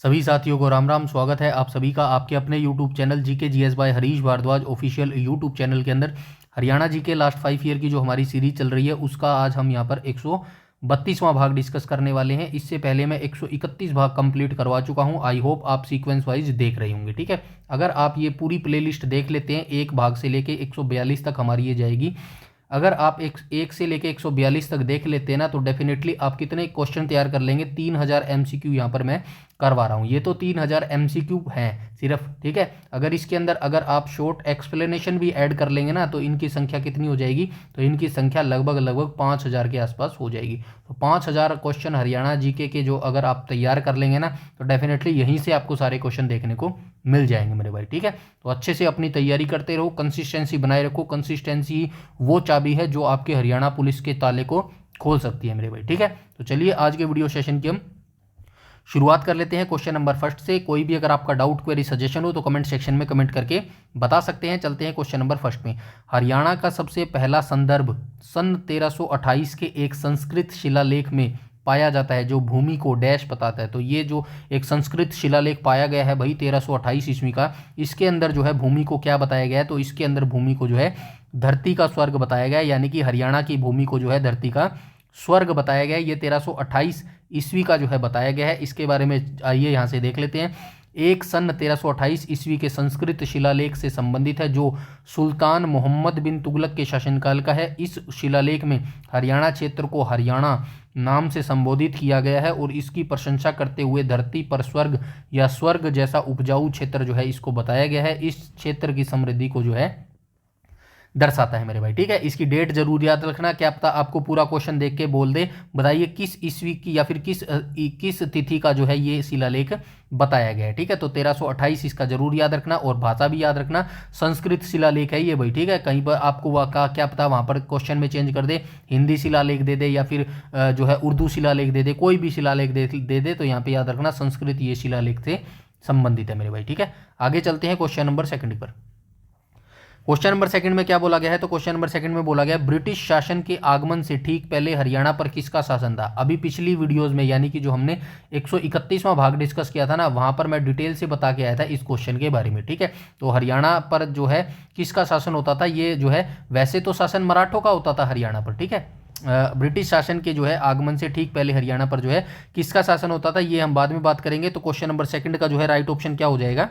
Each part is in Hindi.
सभी साथियों को राम राम। स्वागत है आप सभी का आपके अपने YouTube channel GK GS by Harish Bhardwaj official YouTube channel के अंदर। हरियाणा जीके लास्ट 5 ईयर की जो हमारी सीरीज चल रही है उसका आज हम यहाँ पर 132वां भाग डिस्कस करने वाले हैं। इससे पहले मैं 131 भाग कंप्लीट करवा चुका हूँ। आई होप आप सीक्वेंस वाइज देख रहे होंगे। ठीक है, अगर आप ये पूरी प्लेलिस्ट देख लेते हैं एक भाग से लेके 142 तक हमारी ये जाएगी। अगर आप एक से लेके 142 तक देख लेते हैं ना तो डेफिनेटली आप कितने क्वेश्चन तैयार कर लेंगे। 3000 MCQ यहाँ पर मैं करवा रहा हूँ। ये तो 3000 MCQ हैं सिर्फ। ठीक है, अगर इसके अंदर अगर आप शॉर्ट एक्सप्लेनेशन भी ऐड कर लेंगे ना तो इनकी संख्या कितनी हो जाएगी, तो इनकी संख्या लगभग 5000 के आसपास हो जाएगी। तो 5000 क्वेश्चन हरियाणा जीके के जो अगर आप तैयार कर लेंगे ना तो डेफिनेटली यहीं से आपको सारे क्वेश्चन देखने को मिल जाएंगे मेरे भाई। ठीक है, तो अच्छे से अपनी तैयारी करते रहो, कंसिस्टेंसी बनाए रखो। कंसिस्टेंसी वो चाबी है जो आपके हरियाणा पुलिस के ताले को खोल सकती है मेरे भाई। ठीक है, तो चलिए आज के वीडियो सेशन की हम शुरुआत कर लेते हैं क्वेश्चन नंबर फर्स्ट से। कोई भी अगर आपका डाउट क्वेरी सजेशन हो तो कमेंट सेक्शन में कमेंट करके बता सकते हैं। चलते हैं क्वेश्चन नंबर फर्स्ट में। हरियाणा का सबसे पहला संदर्भ सन 1328 के एक संस्कृत शिलालेख में पाया जाता है जो भूमि को डैश बताता है। तो ये जो एक संस्कृत शिलालेख पाया गया है भाई 1328 ईस्वी का, इसके अंदर जो है भूमि को क्या बताया गया है, तो इसके अंदर भूमि को जो है धरती का स्वर्ग बताया गया है। यानी कि हरियाणा की भूमि को जो है धरती का स्वर्ग बताया गया है। ये 1328 ईस्वी का जो है बताया गया है। इसके बारे में आइए यहाँ से देख लेते हैं। एक सन 1328 ईस्वी के संस्कृत शिलालेख से संबंधित है जो सुल्तान मोहम्मद बिन तुगलक के शासनकाल का है। इस शिलालेख में हरियाणा क्षेत्र को हरियाणा नाम से संबोधित किया गया है और इसकी प्रशंसा करते हुए धरती पर स्वर्ग या स्वर्ग जैसा उपजाऊ क्षेत्र जो है इसको बताया गया है। इस क्षेत्र की समृद्धि को जो है दर्शाता है मेरे भाई। ठीक है, इसकी डेट जरूर याद रखना, क्या पता आपको पूरा क्वेश्चन देख के बोल दे बताइए किस ईस्वी की या फिर किस तिथि का जो है ये शिलालेख बताया गया है। ठीक है, तो 1328 इसका जरूर याद रखना और भाषा भी याद रखना। संस्कृत शिलालेख है ये भाई। ठीक है, कहीं पर आपको का क्या पता वहां पर क्वेश्चन में चेंज कर दे, हिंदी शिलालेख दे दे या फिर जो है उर्दू शिलालेख दे दे, कोई भी शिलालेख दे दे तो यहाँ पे याद रखना संस्कृत ये शिलालेख से संबंधित है मेरे भाई। ठीक है, आगे चलते हैं क्वेश्चन नंबर सेकंड पर। क्वेश्चन नंबर सेकंड में क्या बोला गया है, तो क्वेश्चन नंबर सेकंड में बोला गया ब्रिटिश शासन के आगमन से ठीक पहले हरियाणा पर किसका शासन था। अभी पिछली वीडियोस में यानी कि जो हमने 131वां भाग डिस्कस किया था ना वहां पर मैं डिटेल से बता के आया था इस क्वेश्चन के बारे में। ठीक है, तो हरियाणा पर जो है किसका शासन होता था, ये जो है वैसे तो शासन मराठों का होता था हरियाणा पर। ठीक है, ब्रिटिश शासन के जो है आगमन से ठीक पहले हरियाणा पर जो है किसका शासन होता था ये हम बाद में बात करेंगे। तो क्वेश्चन नंबर सेकंड का जो है राइट ऑप्शन क्या हो जाएगा,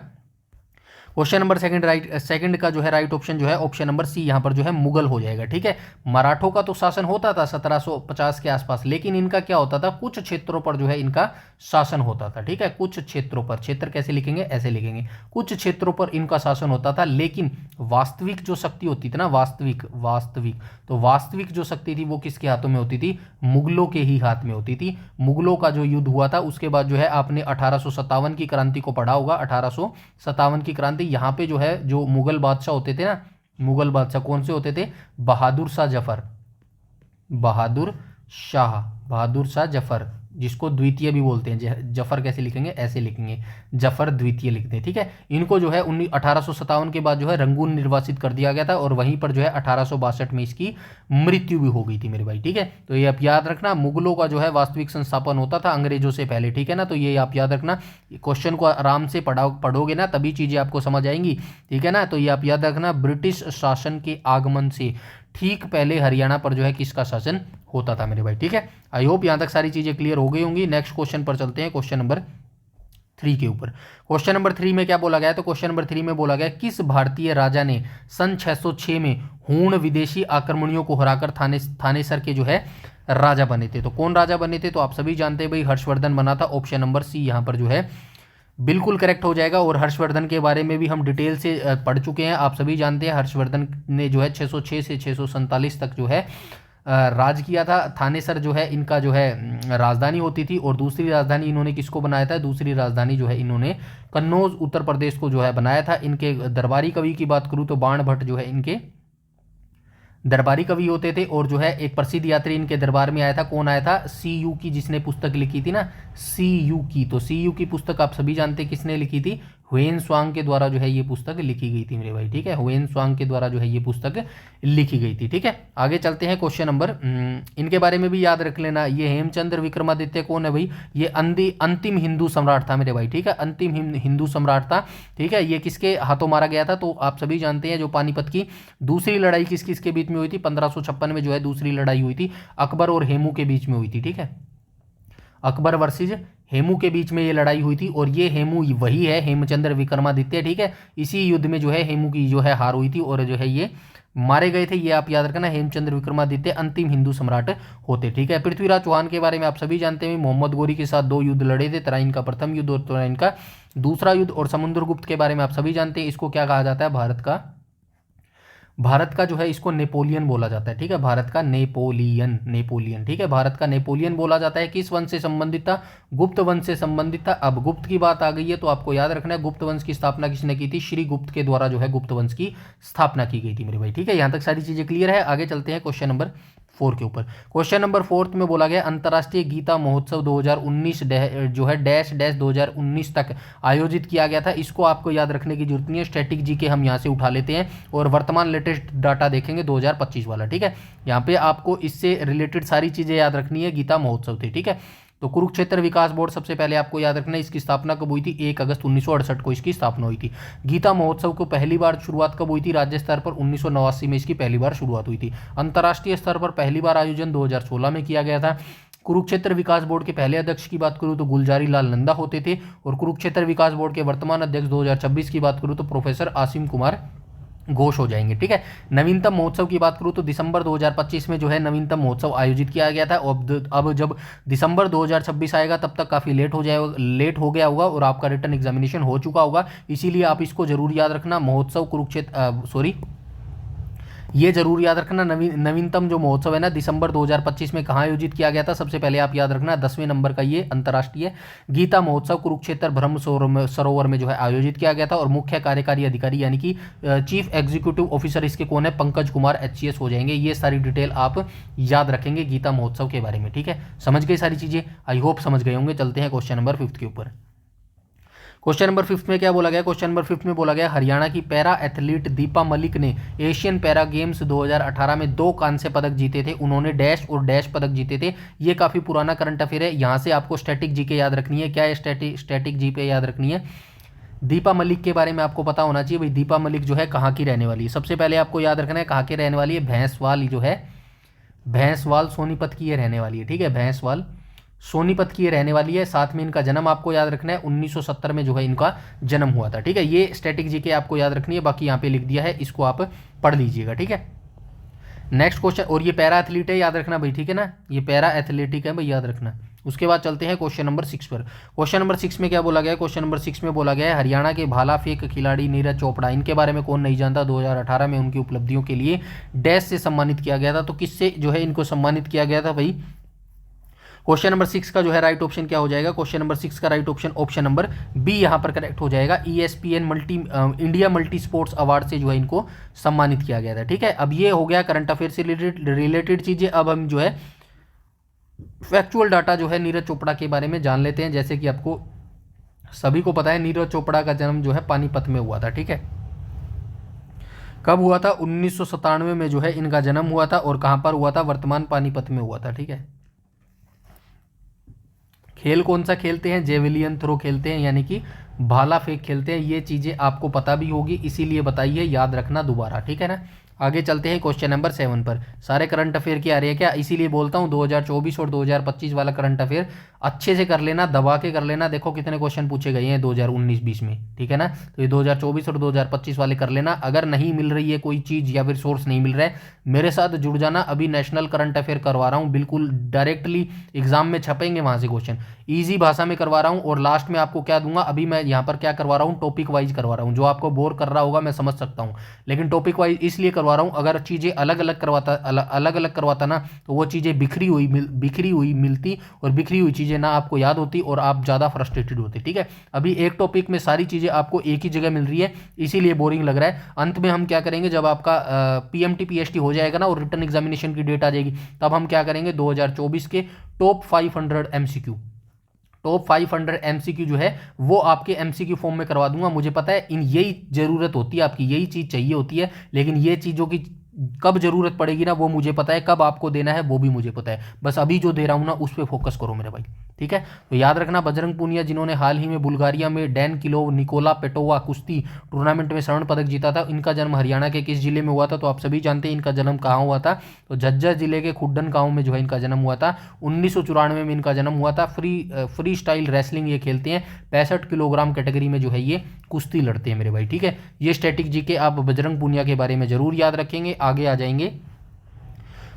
क्वेश्चन नंबर सेकंड का जो है राइट ऑप्शन जो है ऑप्शन नंबर सी यहाँ पर जो है मुगल हो जाएगा। ठीक है, मराठों का तो शासन होता था 1750 के आसपास, लेकिन इनका क्या होता था कुछ क्षेत्रों पर जो है इनका शासन होता था। ठीक है, कुछ क्षेत्रों पर, क्षेत्र कैसे लिखेंगे ऐसे लिखेंगे, कुछ क्षेत्रों पर इनका शासन होता था। लेकिन वास्तविक जो शक्ति होती थी ना, वास्तविक जो शक्ति थी वो किसके हाथों में होती थी, मुगलों के ही हाथ में होती थी। मुगलों का जो युद्ध हुआ था उसके बाद जो है आपने 1857 की क्रांति को पढ़ा होगा। 1857 की क्रांति, यहाँ पे जो है जो मुगल बादशाह होते थे ना, मुगल बादशाह कौन से होते थे, बहादुर शाह जफर, जिसको द्वितीय भी बोलते हैं। जफर कैसे लिखेंगे ऐसे लिखेंगे, जफर द्वितीय लिखते हैं। ठीक है, इनको जो है 1857 के बाद जो है रंगून निर्वासित कर दिया गया था और वहीं पर जो है 1862 में इसकी मृत्यु भी हो गई थी मेरे भाई। ठीक है, तो ये आप याद रखना, मुगलों का जो है वास्तविक संस्थापन होता था अंग्रेजों से पहले। ठीक है ना, तो ये आप याद रखना, क्वेश्चन को आराम से पढ़ोगे ना तभी चीजें आपको समझ आएंगी। ठीक है ना, तो ये आप याद रखना, ब्रिटिश शासन के आगमन से ठीक पहले हरियाणा पर जो है किसका शासन होता था मेरे भाई। ठीक है, आई होप यहां तक सारी चीजें क्लियर हो गई होंगी। नेक्स्ट क्वेश्चन पर चलते हैं, क्वेश्चन नंबर 3 के ऊपर। क्वेश्चन नंबर 3 में क्या बोला गया है, तो क्वेश्चन नंबर 3 में बोला गया किस भारतीय राजा ने सन 606 में हूण विदेशी आक्रमणियों को हराकर थानेसर के जो है राजा बने थे। तो कौन राजा बने थे, तो आप सभी जानते हैं भाई हर्षवर्धन बना था। ऑप्शन नंबर सी यहाँ पर जो है बिल्कुल करेक्ट हो जाएगा। और हर्षवर्धन के बारे में भी हम डिटेल से पढ़ चुके हैं। आप सभी जानते हैं हर्षवर्धन ने जो है 606 से 647 तक जो है राज किया था। थानेसर जो है इनका जो है राजधानी होती थी और दूसरी राजधानी इन्होंने किसको बनाया था, दूसरी राजधानी जो है इन्होंने कन्नौज उत्तर प्रदेश को जो है बनाया था। इनके दरबारी कवि की बात करूँ तो बाण भट्ट जो है इनके दरबारी कवि होते थे। और जो है एक प्रसिद्ध यात्री इनके दरबार में आया था, कौन आया था, CU की, जिसने पुस्तक लिखी थी ना CU की। तो CU की पुस्तक आप सभी जानते हैं किसने लिखी थी, हुएन स्वांग के द्वारा जो है ये पुस्तक लिखी गई थी मेरे भाई, ठीक है, हुएन स्वांग के द्वारा जो है ये पुस्तक लिखी गई थी, ठीक है। आगे चलते हैं क्वेश्चन नंबर, इनके बारे में भी याद रख लेना, ये हेमचंद्र विक्रमादित्य कौन है भाई, ये अंतिम हिंदू सम्राट था मेरे भाई, ठीक है, अंतिम हिंदू सम्राट था, ठीक है। ये किसके हाथों मारा गया था, तो आप सभी जानते हैं जो पानीपत की दूसरी लड़ाई किस किसके बीच में हुई थी, 1556 में जो है दूसरी लड़ाई हुई थी, अकबर और हेमू के बीच में हुई थी, ठीक है, अकबर वर्सेज हेमू के बीच में ये लड़ाई हुई थी, और ये हेमू वही है हेमचंद्र विक्रमादित्य, ठीक है। इसी युद्ध में जो है हेमू की जो है हार हुई थी और जो है ये मारे गए थे, ये आप याद रखना, हेमचंद्र विक्रमादित्य अंतिम हिंदू सम्राट होते, ठीक है। पृथ्वीराज चौहान के बारे में आप सभी जानते हैं, मोहम्मद गोरी के साथ 2 युद्ध लड़े थे, तराइन का प्रथम युद्ध और तराइन का दूसरा युद्ध, और समुद्रगुप्त के बारे में आप सभी जानते हैं, इसको क्या कहा जाता है, भारत का जो है इसको नेपोलियन बोला जाता है, ठीक है, भारत का नेपोलियन, ठीक है, भारत का नेपोलियन बोला जाता है। किस वंश से संबंधित था, गुप्त वंश से संबंधित था। अब गुप्त की बात आ गई है तो आपको याद रखना है गुप्त वंश की स्थापना किसने की थी, श्री गुप्त के द्वारा जो है गुप्त वंश की स्थापना की गई थी मेरे भाई, ठीक है। यहां तक सारी चीजें क्लियर है। आगे चलते हैं क्वेश्चन नंबर 4 के ऊपर। क्वेश्चन नंबर 4 में बोला गया अंतर्राष्ट्रीय गीता महोत्सव 2019 जो है डैश डैश 2019 तक आयोजित किया गया था। इसको आपको याद रखने की जरूरत नहीं है, स्टैटिक जी के हम यहाँ से उठा लेते हैं और वर्तमान लेटेस्ट डाटा देखेंगे 2025 वाला, ठीक है। यहाँ पे आपको इससे रिलेटेड सारी चीजें याद रखनी है, गीता महोत्सव थे, ठीक है। तो कुरुक्षेत्र विकास बोर्ड सबसे पहले आपको याद रखना है, इसकी स्थापना कब हुई थी, 1 अगस्त 1968 को इसकी स्थापना हुई थी। गीता महोत्सव को पहली बार शुरुआत कब हुई थी, राज्य स्तर पर 1989 में इसकी पहली बार शुरुआत हुई थी। अंतर्राष्ट्रीय स्तर पर पहली बार आयोजन 2016 में किया गया था। कुरुक्षेत्र विकास बोर्ड के पहले अध्यक्ष की बात करूं तो गुलजारी लाल नंदा होते थे, और कुरुक्षेत्र विकास बोर्ड के वर्तमान अध्यक्ष 2026 की बात करूं तो प्रोफेसर आसिम कुमार घोष हो जाएंगे, ठीक है। नवीनतम महोत्सव की बात करूं तो दिसंबर 2025 में जो है नवीनतम महोत्सव आयोजित किया गया था। अब जब दिसंबर 2026 आएगा तब तक काफ़ी लेट हो गया होगा और आपका रिटन एग्जामिनेशन हो चुका होगा, इसीलिए आप इसको जरूर याद रखना। महोत्सव कुरुक्षेत्र ये जरूर याद रखना, नवीनतम जो महोत्सव है ना दिसंबर 2025 में कहाँ आयोजित किया गया था, सबसे पहले आप याद रखना 10वें नंबर का ये अंतर्राष्ट्रीय गीता महोत्सव कुरुक्षेत्र ब्रह्म सरोवर में जो है आयोजित किया गया था। और मुख्य कार्यकारी अधिकारी यानी कि चीफ एग्जीक्यूटिव ऑफिसर इसके कौन है, पंकज कुमार HCS हो जाएंगे। ये सारी डिटेल आप याद रखेंगे गीता महोत्सव के बारे में, ठीक है। समझ गए सारी चीजें, आई होप समझ गए होंगे। चलते हैं क्वेश्चन नंबर 5 के ऊपर। क्वेश्चन नंबर 5 में क्या बोला गया, क्वेश्चन नंबर 5 में बोला गया हरियाणा की पैरा एथलीट दीपा मलिक ने एशियन पैरा गेम्स 2018 में 2 कांस्य पदक जीते थे। उन्होंने डैश और डैश पदक जीते थे। ये काफी पुराना करंट अफेयर है, यहाँ से आपको स्टैटिक जीके याद रखनी है। क्या है स्टैटिक जीके याद रखनी है, दीपा मलिक के बारे में आपको पता होना चाहिए भाई। दीपा मलिक जो है कहाँ की रहने वाली है, सबसे पहले आपको याद रखना है कहाँ की रहने वाली है, भैंसवाल जो है, भैंसवाल सोनीपत की ये रहने वाली है, ठीक है, भैंसवाल सोनीपत की ये रहने वाली है। साथ में इनका जन्म आपको याद रखना है 1970 में जो है इनका जन्म हुआ था, ठीक है। ये स्टैटिक जीके आपको याद रखनी है, बाकी यहाँ पे लिख दिया है, इसको आप पढ़ लीजिएगा, ठीक है। नेक्स्ट क्वेश्चन, और ये पैरा एथलीट है, याद रखना भाई, ठीक है ना, ये पैरा एथलेटिक है भाई, याद रखना। उसके बाद चलते हैं क्वेश्चन नंबर 6 पर। क्वेश्चन नंबर 6 में क्या बोला गया है, क्वेश्चन नंबर 6 में बोला गया है हरियाणा के भाला फेंक खिलाड़ी नीरज चोपड़ा, इनके बारे में कौन नहीं जानता। 2018 में उनकी उपलब्धियों के लिए डैश से सम्मानित किया गया था। तो किससे जो है इनको सम्मानित किया गया था भाई, क्वेश्चन नंबर 6 का जो है राइट ऑप्शन क्या हो जाएगा, क्वेश्चन नंबर 6 का right option option number B यहां पर करेक्ट हो जाएगा। ESPN India multi sports award से जो है इनको सम्मानित किया गया था, ठीक है। अब ये हो गया करंट अफेयर से रिलेटेड चीजें। अब हम जो है फैक्चुअल डाटा जो है नीरज चोपड़ा के बारे में जान लेते हैं। जैसे कि आपको सभी को पता है नीरज चोपड़ा का जन्म जो है पानीपत में हुआ था, ठीक है। कब हुआ था, 1997 में जो है इनका जन्म हुआ था। और कहां पर हुआ था, वर्तमान पानीपत में हुआ था, ठीक है। खेल कौन सा खेलते हैं, जेवलियन थ्रो खेलते हैं, यानी कि भाला फेंक खेलते हैं। ये चीजें आपको पता भी होगी, इसीलिए बताइए, याद रखना दोबारा, ठीक है ना। आगे चलते हैं क्वेश्चन नंबर 7 पर। सारे करंट अफेयर की आ रही है क्या, इसीलिए बोलता हूँ 2024 और 2025 वाला करंट अफेयर अच्छे से कर लेना, दबा के कर लेना। देखो कितने क्वेश्चन पूछे गए हैं 2019-20 में, ठीक है ना। तो ये 2024 और 2025 वाले कर लेना। अगर नहीं मिल रही है कोई चीज़ या फिर सोर्स नहीं मिल रहा है, मेरे साथ जुड़ जाना। अभी नेशनल करंट अफेयर करवा रहा हूँ, बिल्कुल डायरेक्टली एग्जाम में छपेंगे वहाँ से क्वेश्चन, ईजी भाषा में करवा रहा हूँ। और लास्ट में आपको क्या दूंगा, अभी मैं यहाँ पर क्या करवा रहा हूँ, टॉपिक वाइज करवा रहा हूँ। जो आपको बोर कर रहा होगा मैं समझ सकता हूँ, लेकिन टॉपिक वाइज इसलिए करवा रहा हूँ, अगर चीज़ें अलग अलग करवाता ना तो वो चीज़ें बिखरी हुई मिलती, और बिखरी हुई चीज़ें ना आपको याद होती और आप ज़्यादा फ्रस्ट्रेटेड होते, ठीक है। अभी एक टॉपिक में सारी चीज़ें आपको एक ही जगह मिल रही है, इसीलिए बोरिंग लग रहा है। अंत में हम क्या करेंगे, जब आपका PMT PST हो जाएगा ना और रिटन एग्जामिनेशन की डेट आ जाएगी, तब हम क्या करेंगे, 2024 के टॉप 500 MCQ तो 500 MCQ जो है वो आपके MCQ फॉर्म में करवा दूंगा। मुझे पता है इन यही ज़रूरत होती है आपकी, यही चीज़ चाहिए होती है, लेकिन ये चीज़ों की कब ज़रूरत पड़ेगी ना वो मुझे पता है, कब आपको देना है वो भी मुझे पता है। बस अभी जो दे रहा हूँ ना उस पर फोकस करो मेरे भाई, ठीक है। तो याद रखना, बजरंग पूनिया जिन्होंने हाल ही में बुल्गारिया में डैन किलोव निकोला पेटोवा कुश्ती टूर्नामेंट में स्वर्ण पदक जीता था, इनका जन्म हरियाणा के किस जिले में हुआ था? तो आप सभी जानते हैं इनका जन्म कहाँ हुआ था, तो झज्जर जिले के खुड्डन गाँव में जो है इनका जन्म हुआ था। 1994 में इनका जन्म हुआ था। फ्री स्टाइल रेसलिंग ये खेलते हैं, 65 किलोग्राम कैटेगरी में जो है ये कुश्ती लड़ते हैं मेरे भाई, ठीक है। ये स्टैटिक जीके आप बजरंग पूनिया के बारे में जरूर याद रखेंगे। आगे आ जाएंगे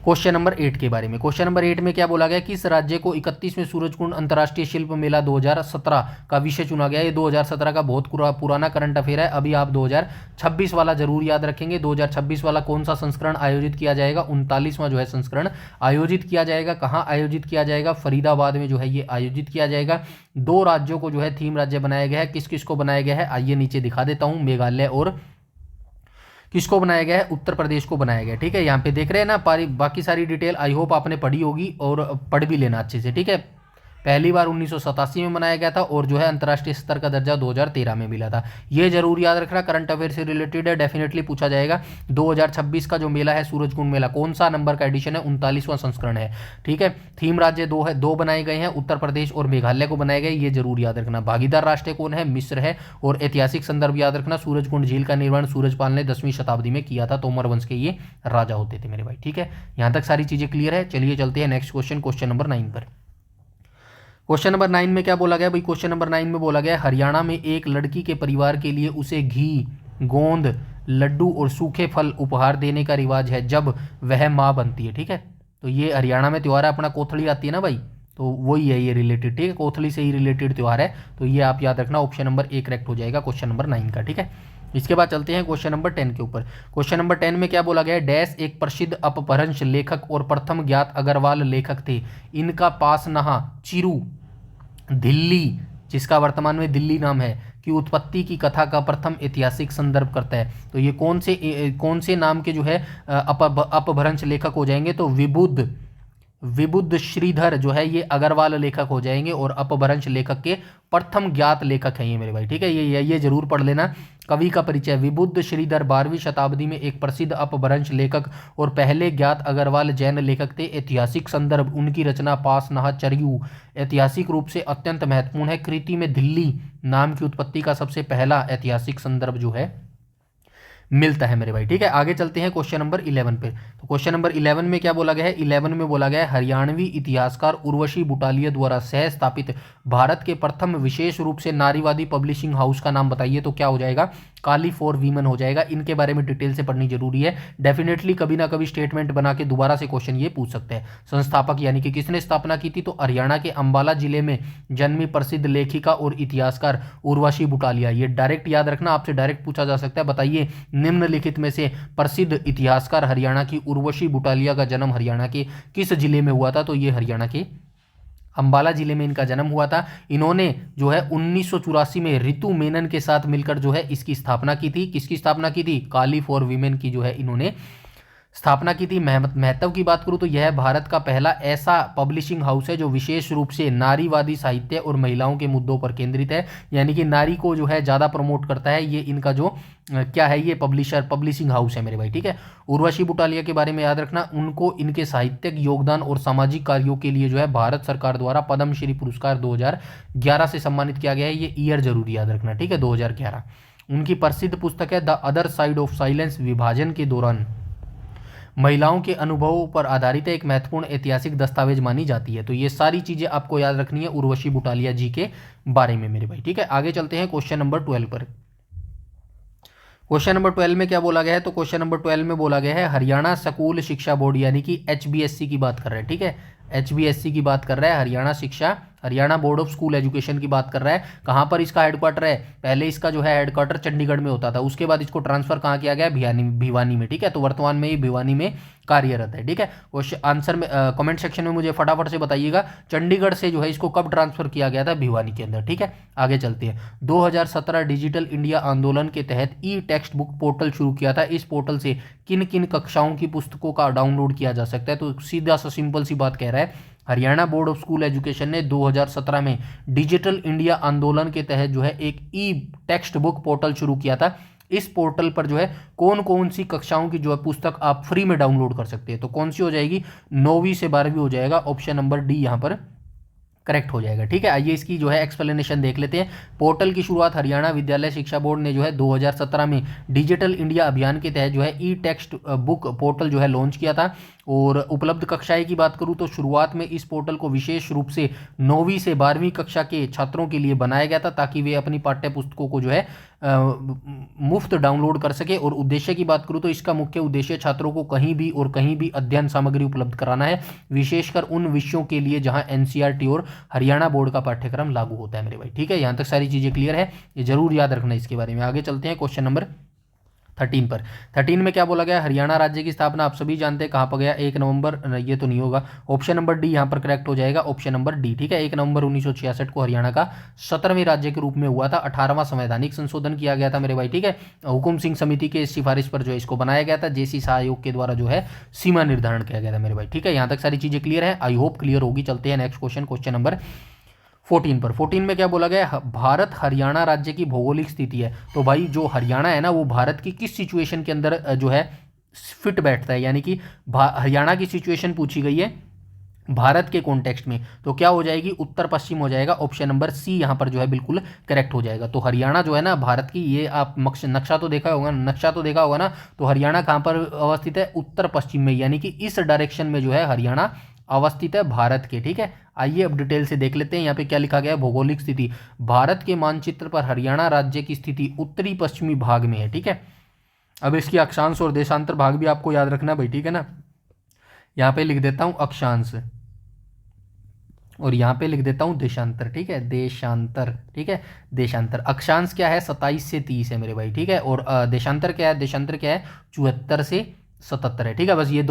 क्वेश्चन नंबर 8 के बारे में। क्वेश्चन नंबर 8 में क्या बोला गया, किस राज्य को 31वें सूरजकुंड अंतर्राष्ट्रीय शिल्प मेला 2017 का विषय चुना गया? ये 2017 का बहुत पुराना करंट अफेयर है, अभी आप 2026 वाला जरूर याद रखेंगे। 2026 वाला कौन सा संस्करण आयोजित किया जाएगा? 39वां जो है संस्करण आयोजित किया जाएगा। कहाँ आयोजित किया जाएगा? फरीदाबाद में जो है ये आयोजित किया जाएगा। 2 राज्यों को जो है थीम राज्य बनाया गया है। किस किस को बनाया गया है आइए नीचे दिखा देता हूँ। मेघालय और किसको बनाया गया है? उत्तर प्रदेश को बनाया गया है, ठीक है। यहाँ पे देख रहे हैं ना, बाकी सारी डिटेल आई होप आपने पढ़ी होगी और पढ़ भी लेना अच्छे से, ठीक है। पहली बार 1987 में बनाया गया था और जो है अंतर्राष्ट्रीय स्तर का दर्जा 2013 में मिला था। ये जरूर याद रखना, करंट अफेयर से रिलेटेड है, डेफिनेटली पूछा जाएगा। 2026 का जो मेला है सूरजकुंड मेला, कौन सा नंबर का एडिशन है? 39वां संस्करण है, ठीक है। थीम राज्य 2 है, 2 बनाए गए हैं, उत्तर प्रदेश और मेघालय को बनाए गए, ये जरूर याद रखना। भागीदार राष्ट्र कौन है? मिस्र है। और ऐतिहासिक संदर्भ याद रखना, सूरजकुंड झील का निर्माण सूरजपाल ने 10वीं शताब्दी में किया था। तोमर वंश के ये राजा होते थे मेरे भाई, ठीक है। यहाँ तक सारी चीजें क्लियर है। चलिए चलते हैं नेक्स्ट क्वेश्चन, क्वेश्चन नंबर 9 पर। क्वेश्चन नंबर 9 में क्या बोला गया भाई? क्वेश्चन नंबर 9 में बोला गया हरियाणा में एक लड़की के परिवार के लिए उसे घी, गोंद, लड्डू और सूखे फल उपहार देने का रिवाज है जब वह माँ बनती है, ठीक है। तो ये हरियाणा में त्यौहार है अपना, कोथली आती है ना भाई, तो वही है ये रिलेटेड, ठीक है। कोथली से ही रिलेटेड त्यौहार है, तो ये आप याद रखना। ऑप्शन नंबर 1 करेक्ट हो जाएगा क्वेश्चन नंबर 9 का, ठीक है। इसके बाद चलते हैं क्वेश्चन नंबर 10 के ऊपर। क्वेश्चन नंबर 10 में क्या बोला गया है? डैश एक प्रसिद्ध अपभ्रंश लेखक और प्रथम ज्ञात अग्रवाल लेखक थे, इनका पासनाहा चिरू दिल्ली, जिसका वर्तमान में दिल्ली नाम है, की उत्पत्ति की कथा का प्रथम ऐतिहासिक संदर्भ करता है। तो ये कौन से नाम के जो है अपभ्रंश लेखक हो जाएंगे? तो विबुध श्रीधर जो है ये अग्रवाल लेखक हो जाएंगे और अपभ्रंश लेखक के प्रथम ज्ञात लेखक हैं ये मेरे भाई, ठीक है। ये जरूर पढ़ लेना। कवि का परिचय, विबुध श्रीधर 12वीं शताब्दी में एक प्रसिद्ध अपभ्रंश लेखक और पहले ज्ञात अग्रवाल जैन लेखक थे। ऐतिहासिक संदर्भ, उनकी रचना पासनाहा चरयू ऐतिहासिक रूप से अत्यंत महत्वपूर्ण है। कृति में दिल्ली नाम की उत्पत्ति का सबसे पहला ऐतिहासिक संदर्भ जो है मिलता है मेरे भाई, ठीक है। आगे चलते हैं क्वेश्चन नंबर 11 पे। तो क्वेश्चन नंबर 11 में क्या बोला गया है? 11 में बोला गया है हरियाणवी इतिहासकार उर्वशी बुटालिया द्वारा सह स्थापित भारत के प्रथम विशेष रूप से नारीवादी पब्लिशिंग हाउस का नाम बताइए। तो क्या हो जाएगा? काली फॉर वीमेन हो जाएगा। इनके बारे में डिटेल से पढ़नी जरूरी है, डेफिनेटली कभी ना कभी स्टेटमेंट बना के दोबारा से क्वेश्चन ये पूछ सकते हैं। संस्थापक यानी कि किसने स्थापना की थी? तो हरियाणा के अंबाला जिले में जन्मी प्रसिद्ध लेखिका और इतिहासकार उर्वशी बुटालिया। ये डायरेक्ट याद रखना, आपसे डायरेक्ट पूछा जा सकता है, बताइए निम्नलिखित में से प्रसिद्ध इतिहासकार हरियाणा की उर्वशी बुटालिया का जन्म हरियाणा के किस जिले में हुआ था? तो ये हरियाणा के अंबाला जिले में इनका जन्म हुआ था। इन्होंने जो है 1984 में रितु मेनन के साथ मिलकर जो है इसकी स्थापना की थी। किसकी स्थापना की थी? काली फॉर वीमेन की जो है इन्होंने स्थापना की थी। महत्व की बात करूं तो यह भारत का पहला ऐसा पब्लिशिंग हाउस है जो विशेष रूप से नारीवादी साहित्य और महिलाओं के मुद्दों पर केंद्रित है, यानी कि नारी को जो है ज़्यादा प्रमोट करता है। ये इनका जो क्या है, ये पब्लिशिंग हाउस है मेरे भाई, ठीक है। उर्वशी बुटालिया के बारे में याद रखना, उनको इनके साहित्यिक योगदान और सामाजिक कार्यों के लिए जो है भारत सरकार द्वारा पद्मश्री पुरस्कार 2011 से सम्मानित किया गया है। ये ईयर जरूर याद रखना, ठीक है, 2011। उनकी प्रसिद्ध पुस्तक है the other side of silence, विभाजन के दौरान महिलाओं के अनुभवों पर आधारित एक महत्वपूर्ण ऐतिहासिक दस्तावेज मानी जाती है। तो ये सारी चीजें आपको याद रखनी है उर्वशी बुटालिया जी के बारे में मेरे भाई, ठीक है। आगे चलते हैं क्वेश्चन नंबर 12 पर। क्वेश्चन नंबर 12 में क्या बोला गया है? तो क्वेश्चन नंबर 12 में बोला गया है हरियाणा स्कूल शिक्षा बोर्ड यानी कि HBSC की बात कर रहे हैं, ठीक है। HBSC की बात कर रहा है, Haryana board of school education की बात कर रहा है। कहाँ पर इसका हेडक्वार्टर है? पहले इसका जो है हेडक्वार्टर चंडीगढ़ में होता था, उसके बाद इसको ट्रांसफर कहाँ किया गया? भिवानी में, ठीक है। तो वर्तमान में ये भिवानी में कार्यरत है, ठीक है। क्वेश्चन आंसर में कमेंट सेक्शन में मुझे फटाफट से बताइएगा, चंडीगढ़ से जो है इसको कब ट्रांसफर किया गया था? भिवानी के अंदर, ठीक है। आगे चलते हैं। 2017 डिजिटल इंडिया आंदोलन के तहत ई टेक्स्ट बुक पोर्टल शुरू किया था। इस पोर्टल से किन किन कक्षाओं की पुस्तकों का डाउनलोड किया जा सकता है? तो सीधा सा सिंपल सी बात कह रहा है, Haryana board of school education ने 2017 में डिजिटल इंडिया आंदोलन के तहत जो है एक ई टेक्स्ट बुक पोर्टल शुरू किया था। इस पोर्टल पर जो है कौन कौन सी कक्षाओं की जो है पुस्तक आप फ्री में डाउनलोड कर सकते हैं। तो कौन सी हो जाएगी, 9वीं से 12वीं हो जाएगा, ऑप्शन नंबर डी यहाँ पर करेक्ट हो जाएगा। ठीक है, आइए इसकी जो है एक्सप्लेनेशन देख लेते हैं। पोर्टल की शुरुआत हरियाणा विद्यालय शिक्षा बोर्ड ने जो है 2017 में डिजिटल इंडिया अभियान के तहत जो है ई टेक्स्ट बुक पोर्टल जो है लॉन्च किया था। और उपलब्ध कक्षाएं की बात करूं तो शुरुआत में इस पोर्टल को विशेष रूप से 9वीं से 12वीं कक्षा के छात्रों के लिए बनाया गया था, ताकि वे अपनी पाठ्य पुस्तकों को जो है मुफ्त डाउनलोड कर सके। और उद्देश्य की बात करूं तो इसका मुख्य उद्देश्य छात्रों को कहीं भी और कहीं भी अध्ययन सामग्री उपलब्ध कराना है, विशेषकर उन विषयों के लिए जहां एनसीईआरटी और हरियाणा बोर्ड का पाठ्यक्रम लागू होता है मेरे भाई। ठीक है, यहां तक सारी चीजें क्लियर है, ये जरूर याद रखना इसके बारे में। आगे चलते हैं क्वेश्चन नंबर 13 पर। 13 में क्या बोला गया, हरियाणा राज्य की स्थापना आप सभी जानते हैं कहां पर गया, 1 नवंबर, ये तो नहीं होगा, ऑप्शन नंबर डी यहां पर करेक्ट हो जाएगा, ऑप्शन नंबर डी। ठीक है, 1 नवंबर 1966 को हरियाणा का 17वें राज्य के रूप में हुआ था। 18वां संवैधानिक संशोधन किया गया था मेरे भाई। ठीक है, हुकुम सिंह समिति के सिफारिश पर जो है इसको बनाया गया था, जेसी शाह आयोग के द्वारा जो है सीमा निर्धारण किया गया था मेरे भाई। ठीक है, यहां तक सारी चीजें क्लियर है, आई होप क्लियर होगी। चलते हैं नेक्स्ट क्वेश्चन, क्वेश्चन नंबर 14 पर। 14 में क्या बोला गया, भारत हरियाणा राज्य की भौगोलिक स्थिति है। तो भाई जो हरियाणा है ना, वो भारत की किस सिचुएशन के अंदर जो है फिट बैठता है, यानी कि हरियाणा की सिचुएशन पूछी गई है भारत के कॉन्टेक्स्ट में, तो क्या हो जाएगी, उत्तर पश्चिम हो जाएगा, ऑप्शन नंबर सी यहाँ पर जो है बिल्कुल करेक्ट हो जाएगा। तो हरियाणा जो है ना भारत की, ये आप नक्शा तो देखा होगा, ना, तो हरियाणा कहाँ पर अवस्थित है, उत्तर पश्चिम में, यानी कि इस डायरेक्शन में जो है हरियाणा अवस्थित है भारत के। ठीक है, आइए अब डिटेल से देख लेते हैं। यहाँ पे क्या लिखा गया है, भौगोलिक स्थिति, भारत के मानचित्र पर हरियाणा राज्य की स्थिति उत्तरी पश्चिमी भाग में है। ठीक है, अब इसकी अक्षांश और देशांतर भाग भी आपको याद रखना भाई। ठीक है ना, यहाँ पे लिख देता हूँ अक्षांश और यहाँ पे लिख देता हूँ देशांतर। ठीक है, देशांतर। ठीक है, देशांतर, अक्षांश क्या है, 27 से 30 है मेरे भाई। ठीक है, और देशांतर क्या है, 74 से 77 है। ठीक है, बस ये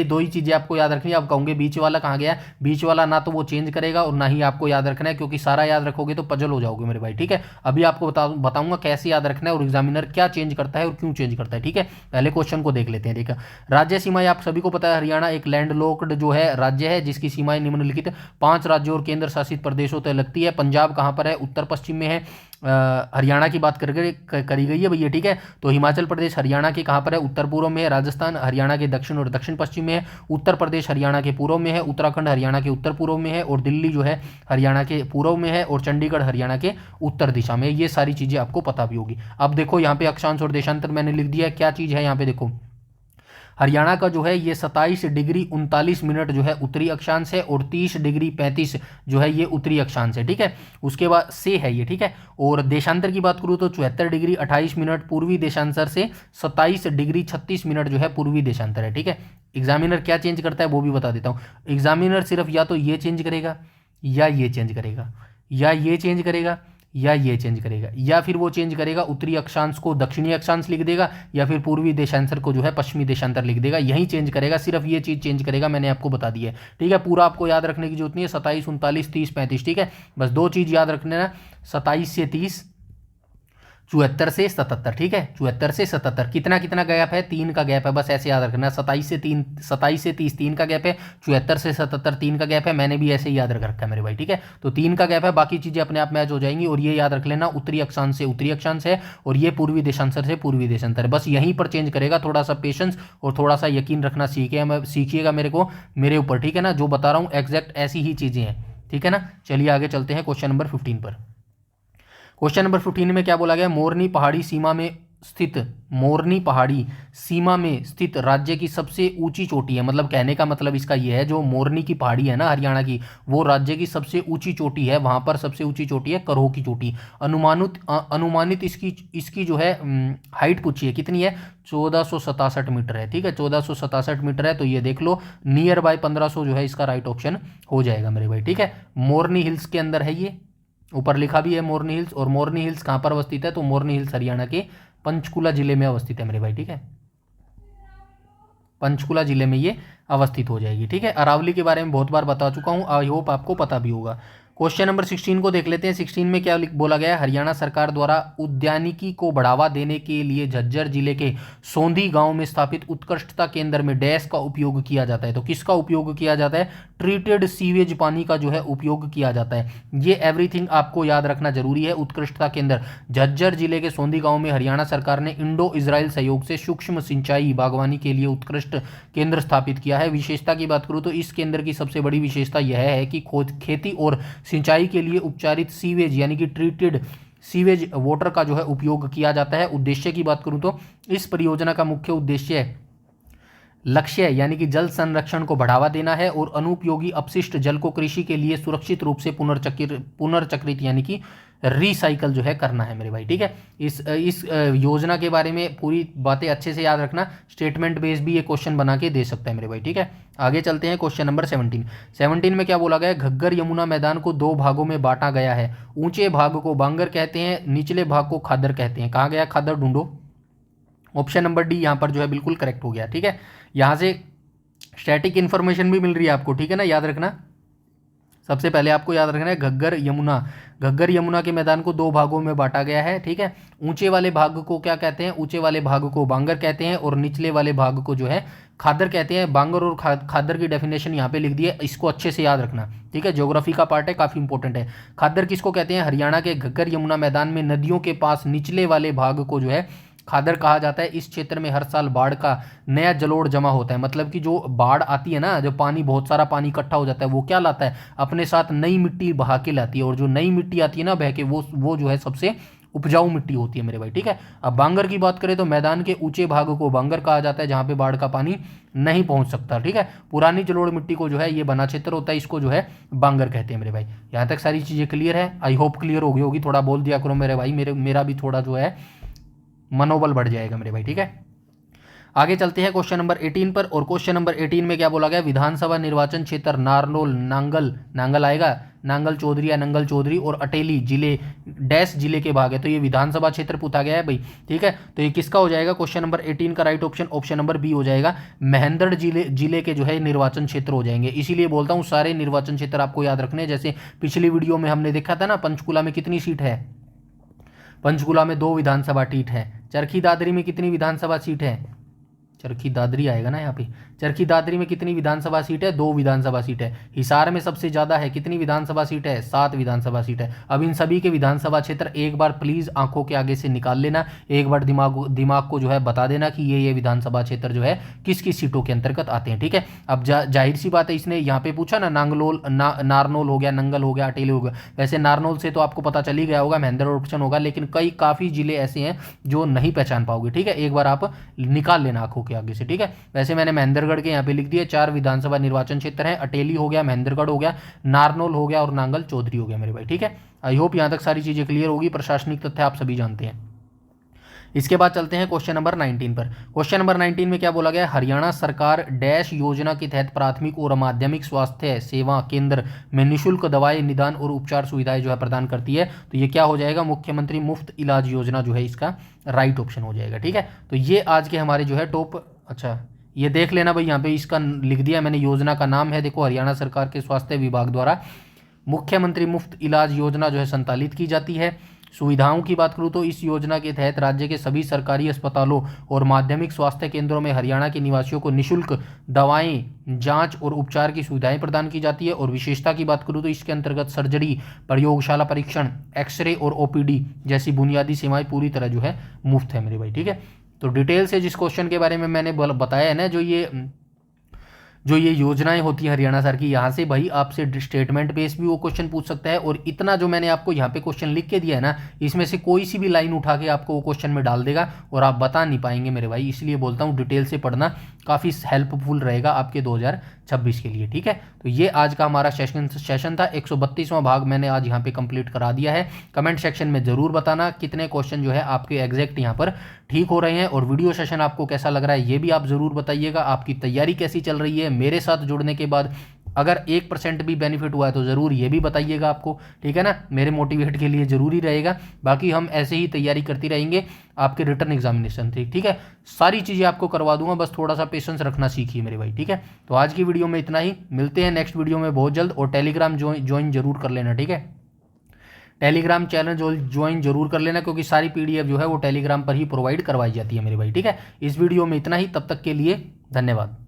दो ही चीजें आपको याद रखनी है। आप कहोगे बीच वाला कहाँ गया, बीच वाला ना तो वो चेंज करेगा और ना ही आपको याद रखना है, क्योंकि सारा याद रखोगे तो पजल हो जाओगे मेरे भाई। ठीक है, अभी आपको बताऊंगा कैसे याद रखना है और एग्जामिनर क्या चेंज करता है और क्यों चेंज करता है। ठीक है, पहले क्वेश्चन को देख लेते हैं। ठीक है, राज्य सीमाएं आप सभी को पता है, हरियाणा एक लैंडलॉक्ड जो है राज्य है, जिसकी सीमाएं निम्नलिखित 5 राज्यों और केंद्र शासित प्रदेशों तक लगती है। पंजाब कहाँ पर है, उत्तर पश्चिम में है। हरियाणा की बात करी गई है भैया। ठीक है, तो हिमाचल प्रदेश हरियाणा के कहाँ पर है, उत्तर पूर्व में है। राजस्थान हरियाणा के दक्षिण और दक्षिण पश्चिम में है। उत्तर प्रदेश हरियाणा के पूर्व में है। उत्तराखंड हरियाणा के उत्तर पूर्व में है। और दिल्ली जो है हरियाणा के पूर्व में है। और चंडीगढ़ हरियाणा के उत्तर दिशा में। ये सारी चीजें आपको पता भी होगी। अब देखो यहाँ पे अक्षांश और देशांतर मैंने लिख दिया है, क्या चीज है यहाँ पे देखो, हरियाणा का जो है ये 27 डिग्री 39 मिनट जो है उत्तरी अक्षांश है और 30 डिग्री 35 जो है ये उत्तरी अक्षांश है। ठीक है, उसके बाद से है ये। ठीक है, और देशांतर की बात करूँ तो 74 डिग्री 28 मिनट पूर्वी देशांतर से 27 डिग्री 36 मिनट जो है पूर्वी देशांतर है। ठीक है, एग्जामिनर क्या चेंज करता है वो भी बता देता हूँ। एग्जामिनर सिर्फ या तो ये चेंज करेगा या ये चेंज करेगा, या ये चेंज करेगा या ये चेंज करेगा, या फिर वो चेंज करेगा उत्तरी अक्षांश को दक्षिणी अक्षांश लिख देगा, या फिर पूर्वी देशांतर को जो है पश्चिमी देशांतर लिख देगा। यही चेंज करेगा, सिर्फ ये चीज चेंज करेगा, मैंने आपको बता दी है। ठीक है, पूरा आपको याद रखने की जरूरत नहीं है, 27 39 30 35। ठीक है, बस 2 चीज याद रखने ना, 27 से 30, 74 से 77। ठीक है, 74 से 77 कितना कितना गैप है, 3 का गैप है, बस ऐसे याद रखना। 27 से 30 3 का गैप है, 74 से 77 3 का गैप है, मैंने भी ऐसे ही याद रख रखा है मेरे भाई। ठीक है, तो 3 का गैप है, बाकी चीजें अपने आप मैच हो जाएंगी। और ये याद रख लेना, उत्तरी अक्षांश से उत्तरी अक्षांश है और ये पूर्वी देशांतर से पूर्वी देशांतर है। बस यहीं पर चेंज करेगा, थोड़ा सा पेशेंस और थोड़ा सा यकीन रखना सीखिएगा मेरे ऊपर। ठीक है ना, जो बता रहा हूँ एग्जैक्ट ऐसी ही चीजें हैं। ठीक है ना, चलिए आगे चलते हैं क्वेश्चन नंबर 15 पर। क्वेश्चन नंबर 15 में क्या बोला गया, मोरनी पहाड़ी सीमा में स्थित राज्य की सबसे ऊंची चोटी है। मतलब कहने का मतलब इसका यह है, जो मोरनी की पहाड़ी है ना हरियाणा की, वो राज्य की सबसे ऊंची चोटी है। वहां पर सबसे ऊंची चोटी है करोह की चोटी। अनुमानित इसकी जो है हाइट पूछी है, कितनी है, 1467 मीटर है। ठीक है, 1467 मीटर है, तो ये देख लो, नियर बाय 1500 जो है इसका राइट ऑप्शन हो जाएगा मेरे भाई। ठीक है, मोरनी हिल्स के अंदर है ये, ऊपर लिखा भी है मोरनी हिल्स। और मोरनी हिल्स कहाँ पर अवस्थित है, तो मोरनी हिल्स हरियाणा के पंचकुला जिले में अवस्थित है मेरे भाई। ठीक है, पंचकुला जिले में ये अवस्थित हो जाएगी। ठीक है, अरावली के बारे में बहुत बार बता चुका हूँ, आई होप आपको पता भी होगा। क्वेश्चन नंबर 16 को देख लेते हैं। 16 में क्या बोला गया है, हरियाणा सरकार द्वारा उद्यानिकी को बढ़ावा देने के लिए झज्जर जिले के सोंधी गांव में स्थापित उत्कृष्टता केंद्र में डैश का उपयोग किया जाता है। तो किसका उपयोग किया जाता है, ट्रीटेड सीवेज पानी का जो है उपयोग किया जाता है। ये एवरीथिंग आपको याद रखना जरूरी है। उत्कृष्टता केंद्र झज्जर जिले के सोंधी गांव में हरियाणा सरकार ने इंडो इजराइल सहयोग से सूक्ष्म सिंचाई बागवानी के लिए उत्कृष्ट केंद्र स्थापित किया है। विशेषता की बात करूं तो इस केंद्र की सबसे बड़ी विशेषता यह है कि खेती और सिंचाई के लिए उपचारित सीवेज यानी कि ट्रीटेड सीवेज वाटर का जो है उपयोग किया जाता है। उद्देश्य की बात करूं तो इस परियोजना का मुख्य उद्देश्य लक्ष्य यानी कि जल संरक्षण को बढ़ावा देना है और अनुपयोगी अपशिष्ट जल को कृषि के लिए सुरक्षित रूप से पुनर्चक्रित यानी कि रिसाइकल जो है करना है मेरे भाई। ठीक है, इस योजना के बारे में पूरी बातें अच्छे से याद रखना। स्टेटमेंट बेस भी ये क्वेश्चन बना के दे सकता है मेरे भाई। ठीक है, आगे चलते हैं। क्वेश्चन नंबर 17 में क्या बोला गया है, घग्गर यमुना मैदान को 2 भागों में बांटा गया है। ऊंचे भाग को बांगर कहते हैं, निचले भाग को खादर कहते हैं। कहा गया खादर, ढूंढो। ऑप्शन नंबर डी यहाँ पर जो है बिल्कुल करेक्ट हो गया। ठीक है, यहाँ से स्टैटिक इन्फॉर्मेशन भी मिल रही है आपको। ठीक है ना, याद रखना। सबसे पहले आपको याद रखना है घग्गर यमुना के मैदान को 2 भागों में बांटा गया है। ठीक है, ऊंचे वाले भाग को क्या कहते हैं, ऊंचे वाले भाग को बांगर कहते हैं और निचले वाले भाग को जो है खादर कहते हैं। बांगर और खादर की डेफिनेशन यहाँ पे लिख दी है, इसको अच्छे से याद रखना। ठीक है, ज्योग्राफी का पार्ट है, काफी इंपॉर्टेंट है। खादर किसको कहते हैं, हरियाणा के घग्गर यमुना मैदान में नदियों के पास निचले वाले भाग को जो है खादर कहा जाता है। इस क्षेत्र में हर साल बाढ़ का नया जलोढ़ जमा होता है। मतलब कि जो बाढ़ आती है ना, जो पानी, बहुत सारा पानी इकट्ठा हो जाता है, वो क्या लाता है, अपने साथ नई मिट्टी बहा के लाती है। और जो नई मिट्टी आती है ना बह के, वो जो है सबसे उपजाऊ मिट्टी होती है मेरे भाई। ठीक है, अब बांगर की बात करें तो मैदान के ऊंचे भाग को बांगर कहा जाता है, जहां पे बाढ़ का पानी नहीं पहुंच सकता। ठीक है, पुरानी जलोढ़ मिट्टी को जो है, ये बना क्षेत्र होता है, इसको जो है बांगर कहते हैं मेरे भाई। यहाँ तक सारी चीजें क्लियर है, आई होप क्लियर हो गई होगी। थोड़ा बोल दिया करो मेरे भाई, मेरा भी थोड़ा जो है मनोबल बढ़ जाएगा मेरे भाई। ठीक है, आगे चलते हैं क्वेश्चन नंबर 18 पर। और क्वेश्चन नंबर 18 में क्या बोला गया, विधानसभा निर्वाचन क्षेत्र नारनौल, नांगल आएगा, नांगल चौधरी या नंगल चौधरी और अटेली जिले डैश जिले के भाग है। तो ये विधानसभा क्षेत्र पूछा गया है भाई। ठीक है, तो ये किसका हो जाएगा, क्वेश्चन नंबर 18 का राइट ऑप्शन नंबर बी हो जाएगा। महेंद्र जिले के जो है निर्वाचन क्षेत्र हो जाएंगे। इसीलिए बोलता हूँ सारे निर्वाचन क्षेत्र आपको याद रखने। जैसे पिछली वीडियो में हमने देखा था ना, पंचकुला में कितनी सीट है, पंचकुला में 2 विधानसभा सीट है। चरखी दादरी में कितनी विधानसभा सीट है, चरखी दादरी आएगा ना यहाँ पे, चरखी दादरी में कितनी विधानसभा सीट है, 2 विधानसभा सीट है। हिसार में सबसे ज्यादा है, कितनी विधानसभा सीट है, 7 विधानसभा सीट है। अब इन सभी के विधानसभा क्षेत्र एक बार प्लीज आंखों के आगे से निकाल लेना, एक बार दिमाग को जो है बता देना कि ये विधानसभा क्षेत्र जो है किस किस सीटों के अंतर्गत आते हैं। ठीक है, अब जाहिर सी बात है, इसने यहाँ पे पूछा ना, नारनौल हो गया, नंगल हो गया, अटेली हो गया। वैसे नारनौल से तो आपको पता चल ही गया होगा, महेंद्र ऑप्शन होगा, लेकिन काफी जिले ऐसे हैं जो नहीं पहचान पाओगे। ठीक है, एक बार आप निकाल लेना आंखों के आगे से। ठीक है, वैसे मैंने महेंद्रगढ़ के यहाँ पे लिख दिए, 4 विधानसभा निर्वाचन क्षेत्र हैं। अटेली हो गया, महेंद्रगढ़ हो गया, नारनौल हो गया और नांगल चौधरी हो गया मेरे भाई। ठीक है, आई होप यहाँ तक सारी चीजें क्लियर होगी। प्रशासनिक तथ्य आप सभी जानते हैं। इसके बाद चलते हैं क्वेश्चन नंबर 19 पर। क्वेश्चन नंबर 19 में क्या बोला गया, हरियाणा सरकार डैश योजना के तहत प्राथमिक और माध्यमिक स्वास्थ्य सेवा केंद्र में निःशुल्क दवाएं, निदान और उपचार सुविधाएं जो है प्रदान करती है। तो ये क्या हो जाएगा, मुख्यमंत्री मुफ्त इलाज योजना जो है इसका राइट ऑप्शन हो जाएगा। ठीक है, तो ये आज के हमारे जो है टॉप, अच्छा ये देख लेना भाई, यहाँ पे इसका लिख दिया मैंने, योजना का नाम है देखो, हरियाणा सरकार के स्वास्थ्य विभाग द्वारा मुख्यमंत्री मुफ्त इलाज योजना जो है संचालित की जाती है। सुविधाओं की बात करूं तो इस योजना के तहत राज्य के सभी सरकारी अस्पतालों और माध्यमिक स्वास्थ्य केंद्रों में हरियाणा के निवासियों को निःशुल्क दवाएं, जांच और उपचार की सुविधाएं प्रदान की जाती है। और विशेषता की बात करूं तो इसके अंतर्गत सर्जरी, प्रयोगशाला परीक्षण, एक्सरे और ओपीडी जैसी बुनियादी सेवाएं पूरी तरह जो है मुफ्त है मेरे भाई। ठीक है, तो डिटेल से जिस क्वेश्चन के बारे में मैंने बताया है ना, जो ये योजनाएं होती है हरियाणा सरकार की, यहाँ से भाई आपसे स्टेटमेंट बेस भी वो क्वेश्चन पूछ सकता है। और इतना जो मैंने आपको यहाँ पे क्वेश्चन लिख के दिया है ना, इसमें से कोई सी भी लाइन उठा के आपको वो क्वेश्चन में डाल देगा और आप बता नहीं पाएंगे मेरे भाई। इसलिए बोलता हूँ डिटेल से पढ़ना काफ़ी हेल्पफुल रहेगा आपके 2026 के लिए। ठीक है, तो ये आज का हमारा सेशन था। 132वां भाग मैंने आज यहाँ पे कंप्लीट करा दिया है। कमेंट सेक्शन में जरूर बताना कितने क्वेश्चन जो है आपके एग्जैक्ट यहाँ पर ठीक हो रहे हैं, और वीडियो सेशन आपको कैसा लग रहा है ये भी आप जरूर बताइएगा। आपकी तैयारी कैसी चल रही है, मेरे साथ जुड़ने के बाद अगर 1% भी बेनिफिट हुआ है तो ज़रूर ये भी बताइएगा आपको, ठीक है ना, मेरे मोटिवेट के लिए ज़रूरी रहेगा। बाकी हम ऐसे ही तैयारी करती रहेंगे आपके रिटर्न एग्जामिनेशन से, ठीक है। सारी चीज़ें आपको करवा दूंगा, बस थोड़ा सा पेशेंस रखना सीखिए मेरे भाई, ठीक है। तो आज की वीडियो में इतना ही, मिलते हैं नेक्स्ट वीडियो में बहुत जल्द। और टेलीग्राम ज्वाइन जरूर कर लेना, ठीक है। टेलीग्राम चैनल ज्वाइन जरूर कर लेना, क्योंकि सारी पीडीएफ जो है वो टेलीग्राम पर ही प्रोवाइड करवाई जाती है मेरे भाई, ठीक है। इस वीडियो में इतना ही, तब तक के लिए धन्यवाद।